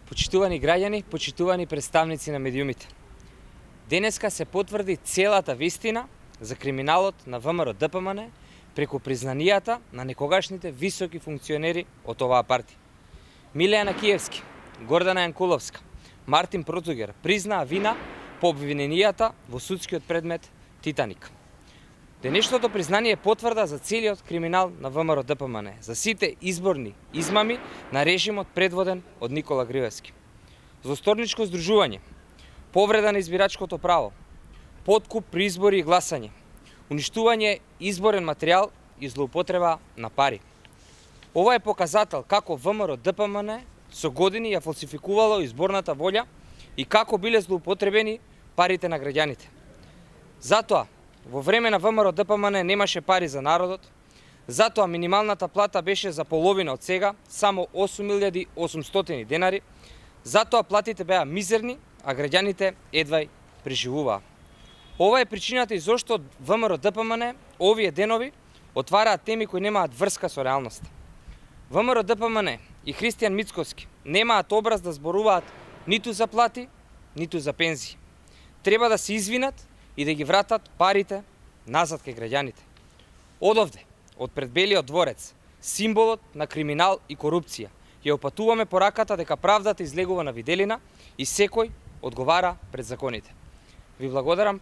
Почитувани граѓани, почитувани представници на медиумите. Денеска се потврди целата вистина за криминалот на ВМРО ДПМН преку признанијата на некогашните високи функционери од оваа партија. Милејана Киевски, Гордана Јанкуловска, Мартин Процугер признаа вина по обвиненијата во судскиот предмет Титаник. Денешното признание е потврда за целиот криминал на ВМРО ДПМН, за сите изборни измами на режимот предводен од Никола Гривевски. Злосторничко здружување, повреда на избирачкото право, подкуп при избори и гласање, уништување изборен материјал и злоупотреба на пари. Ова е показател како ВМРО ДПМН со години ја фалсификувало изборната волја и како биле злоупотребени парите на граѓаните. Затоа, во време на ВМРО ДПМН немаше пари за народот, затоа минималната плата беше за половина од сега, само 8.800 денари, затоа платите беа мизерни, а граѓаните едвај преживуваа. Ова е причината и зошто ВМРО ДПМН овие денови отвараат теми кои немаат врска со реалноста. ВМРО ДПМН и Христијан Мицковски немаат образ да зборуваат ниту за плати, ниту за пензии. Треба да се извинат и да ги вратат парите назад кај граѓаните. Одовде, од пред Белиот дворец, символот на криминал и корупција, ја опатуваме пораката дека правдата излегува на виделина и секој одговара пред законите. Ви благодарам.